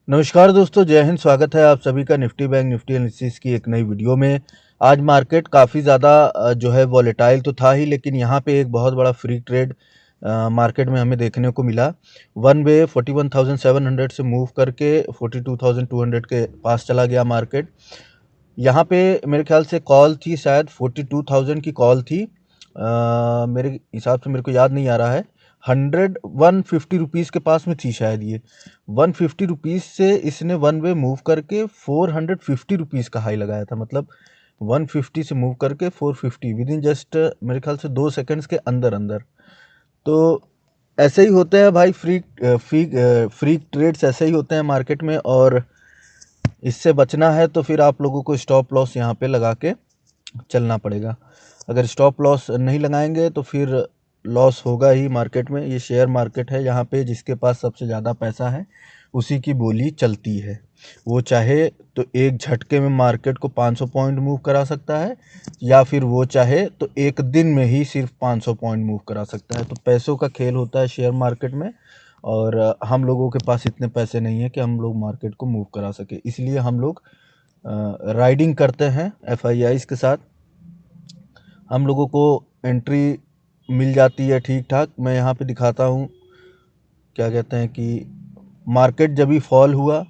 नमस्कार दोस्तों, जय हिंद। स्वागत है आप सभी का निफ्टी बैंक निफ्टी एनालिसिस की एक नई वीडियो में। आज मार्केट काफ़ी ज़्यादा जो है वॉलेटाइल तो था ही, लेकिन यहाँ पे एक बहुत बड़ा फ्री ट्रेड मार्केट में हमें देखने को मिला। वन वे 41,700 से मूव करके 42,200 के पास चला गया मार्केट। यहाँ पे मेरे ख्याल से कॉल थी, शायद 42,000 की कॉल थी। मेरे हिसाब से, मेरे को याद नहीं आ रहा है। 150 रुपीज़ के पास में थी शायद ये। 150 रुपीज़ से इसने वन वे मूव करके 450 रुपीज़ का हाई लगाया था। मतलब 150 से मूव करके 450 विद इन जस्ट मेरे ख्याल से 2 सेकंड्स के अंदर अंदर। तो ऐसे ही होते हैं भाई, फ्री ट्रेड्स ऐसे ही होते हैं मार्केट में। और इससे बचना है तो फिर आप लोगों को स्टॉप लॉस यहाँ पे लगा के चलना पड़ेगा। अगर स्टॉप लॉस नहीं लगाएंगे तो फिर लॉस होगा ही मार्केट में। ये शेयर मार्केट है, यहाँ पे जिसके पास सबसे ज़्यादा पैसा है उसी की बोली चलती है। वो चाहे तो एक झटके में मार्केट को 500 पॉइंट मूव करा सकता है, या फिर वो चाहे तो एक दिन में ही सिर्फ 500 पॉइंट मूव करा सकता है। तो पैसों का खेल होता है शेयर मार्केट में। और हम लोगों के पास इतने पैसे नहीं है कि हम लोग मार्केट को मूव करा सके, इसलिए हम लोग राइडिंग करते हैं एफआईआईज़ के साथ। हम लोगों को एंट्री मिल जाती है ठीक ठाक। मैं यहाँ पे दिखाता हूँ, क्या कहते हैं कि मार्केट जब भी फॉल हुआ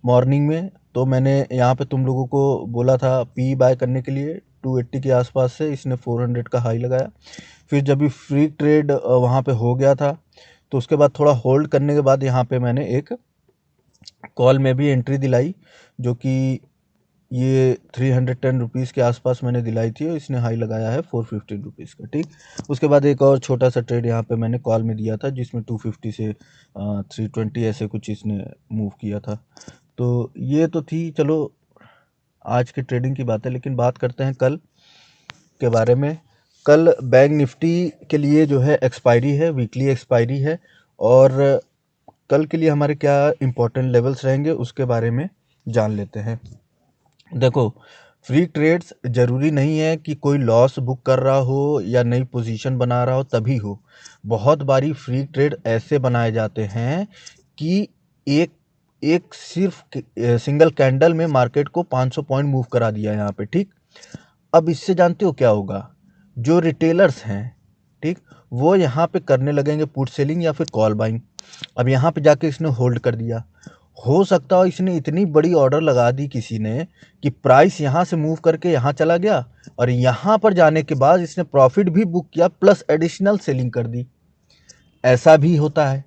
मॉर्निंग में, तो मैंने यहाँ पे तुम लोगों को बोला था पी बाय करने के लिए 280 के आसपास से। इसने 400 का हाई लगाया। फिर जब भी फ्री ट्रेड वहाँ पे हो गया था, तो उसके बाद थोड़ा होल्ड करने के बाद यहाँ पे मैंने एक कॉल में भी एंट्री दिलाई, जो कि ये 310 रुपीज़ के आसपास मैंने दिलाई थी। और इसने हाई लगाया है 450 रुपीज़ का, ठीक। उसके बाद एक और छोटा सा ट्रेड यहाँ पे मैंने कॉल में दिया था, जिसमें 250 से 320 ऐसे कुछ इसने मूव किया था। तो ये तो थी, चलो आज की ट्रेडिंग की बात है। लेकिन बात करते हैं कल के बारे में। कल बैंक निफ्टी के लिए जो है एक्सपायरी है, वीकली एक्सपायरी है। और कल के लिए हमारे क्या इंपॉर्टेंट लेवल्स रहेंगे उसके बारे में जान लेते हैं। देखो, फ्री ट्रेड्स ज़रूरी नहीं है कि कोई लॉस बुक कर रहा हो या नई पोजीशन बना रहा हो तभी हो। बहुत बारी फ्री ट्रेड ऐसे बनाए जाते हैं कि एक एक सिर्फ सिंगल कैंडल में मार्केट को 500 पॉइंट मूव करा दिया यहाँ पे, ठीक। अब इससे जानते हो क्या होगा? जो रिटेलर्स हैं, ठीक, वो यहाँ पे करने लगेंगे पुट सेलिंग या फिर कॉल बाइंग। अब यहाँ पे जाके इसने होल्ड कर दिया। हो सकता हो इसने इतनी बड़ी ऑर्डर लगा दी किसी ने कि प्राइस यहाँ से मूव करके यहाँ चला गया, और यहाँ पर जाने के बाद इसने प्रॉफिट भी बुक किया प्लस एडिशनल सेलिंग कर दी। ऐसा भी होता है।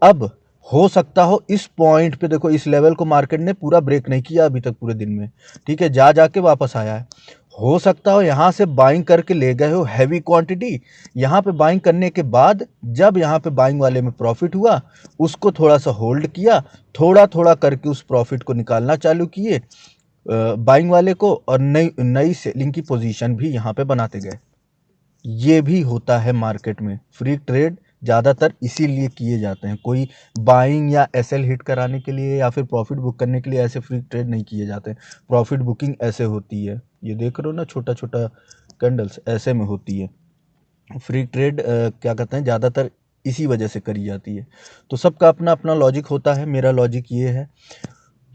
अब हो सकता हो इस पॉइंट पे, देखो इस लेवल को मार्केट ने पूरा ब्रेक नहीं किया अभी तक पूरे दिन में, ठीक है, जा जाके वापस आया है। हो सकता हो यहाँ से बाइंग करके ले गए हो हैवी क्वांटिटी। यहाँ पे बाइंग करने के बाद जब यहाँ पे बाइंग वाले में प्रॉफिट हुआ, उसको थोड़ा सा होल्ड किया, थोड़ा थोड़ा करके उस प्रॉफिट को निकालना चालू किए बाइंग वाले को, और नई नई सेलिंग की पोजीशन भी यहाँ पे बनाते गए। ये भी होता है मार्केट में। फ्री ट्रेड ज़्यादातर इसीलिए किए जाते हैं। कोई बाइंग या एसएल हिट कराने के लिए या फिर प्रॉफिट बुक करने के लिए ऐसे फ्री ट्रेड नहीं किए जाते। प्रॉफिट बुकिंग ऐसे होती है, ये देख रहे हो ना, छोटा छोटा कैंडल्स ऐसे में होती है। फ्री ट्रेड क्या कहते हैं, ज़्यादातर इसी वजह से करी जाती है। तो सबका अपना अपना लॉजिक होता है। मेरा लॉजिक ये है।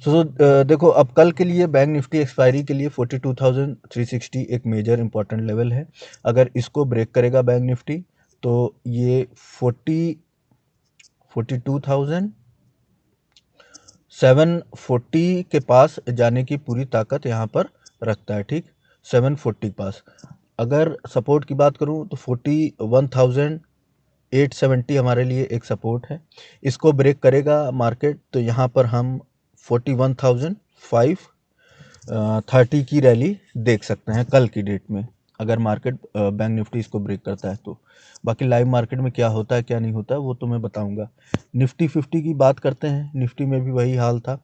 देखो, अब कल के लिए बैंक निफ्टी एक्सपायरी के लिए 42,360 एक मेजर इंपॉर्टेंट लेवल है। अगर इसको ब्रेक करेगा बैंक निफ्टी, तो ये 42,740 के पास जाने की पूरी ताकत यहाँ पर रखता है, ठीक। 740 के पास। अगर सपोर्ट की बात करूँ तो 41,870 हमारे लिए एक सपोर्ट है। इसको ब्रेक करेगा मार्केट तो यहाँ पर हम 41,530 की रैली देख सकते हैं कल की डेट में, अगर मार्केट बैंक निफ्टी इसको ब्रेक करता है तो। बाकी लाइव मार्केट में क्या होता है क्या नहीं होता है वो तो मैं बताऊंगा। निफ्टी 50 की बात करते हैं। निफ्टी में भी वही हाल था।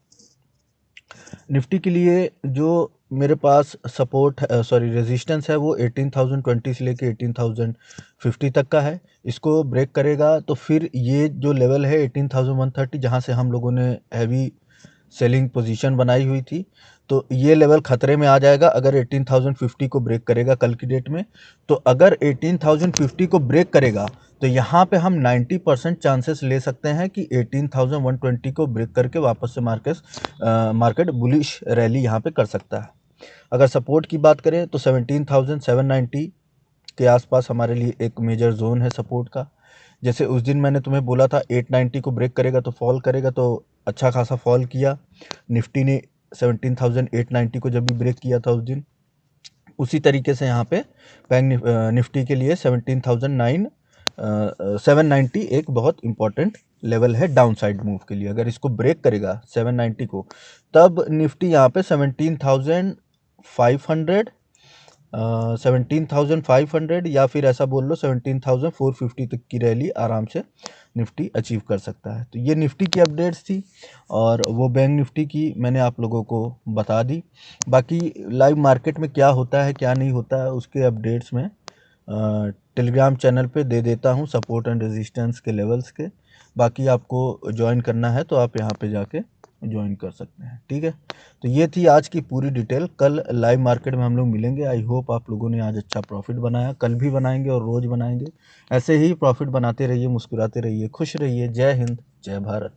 निफ्टी के लिए जो मेरे पास सपोर्ट सॉरी रेजिस्टेंस है, वो 18,020 से लेके 18,050 तक का है। इसको ब्रेक करेगा तो फिर ये जो लेवल है 18,130, जहाँ से हम लोगों ने हैवी सेलिंग पोजीशन बनाई हुई थी, तो ये लेवल खतरे में आ जाएगा अगर 18,050 को ब्रेक करेगा कल की डेट में। तो अगर 18,050 को ब्रेक करेगा तो यहाँ पे हम 90% चांसेस ले सकते हैं कि 18,120 को ब्रेक करके वापस से मार्केट बुलिश रैली यहाँ पे कर सकता है। अगर सपोर्ट की बात करें तो 17,790 के आसपास हमारे लिए एक मेजर जोन है सपोर्ट का। जैसे उस दिन मैंने तुम्हें बोला था 890 को ब्रेक करेगा तो फॉल करेगा, तो अच्छा खासा फॉल किया निफ्टी ने 17,890 को जब भी ब्रेक किया था उस दिन। उसी तरीके से यहाँ पे बैंक निफ्टी के लिए 17,790 एक बहुत इंपॉर्टेंट लेवल है डाउन साइड मूव के लिए। अगर इसको ब्रेक करेगा 790 को, तब निफ्टी यहाँ पे 17,500 या फिर ऐसा बोल लो 17,450 तक की रैली आराम से निफ्टी अचीव कर सकता है। तो ये निफ्टी की अपडेट्स थी और वो बैंक निफ्टी की मैंने आप लोगों को बता दी। बाकी लाइव मार्केट में क्या होता है क्या नहीं होता है उसके अपडेट्स में टेलीग्राम चैनल पे दे देता हूँ, सपोर्ट एंड रेजिस्टेंस के लेवल्स के। बाकी आपको ज्वाइन करना है तो आप यहाँ पे जाके ज्वाइन कर सकते हैं, ठीक है। तो ये थी आज की पूरी डिटेल। कल लाइव मार्केट में हम लोग मिलेंगे। आई होप आप लोगों ने आज अच्छा प्रॉफिट बनाया, कल भी बनाएंगे और रोज़ बनाएंगे। ऐसे ही प्रॉफिट बनाते रहिए, मुस्कुराते रहिए, खुश रहिए। जय हिंद, जय भारत।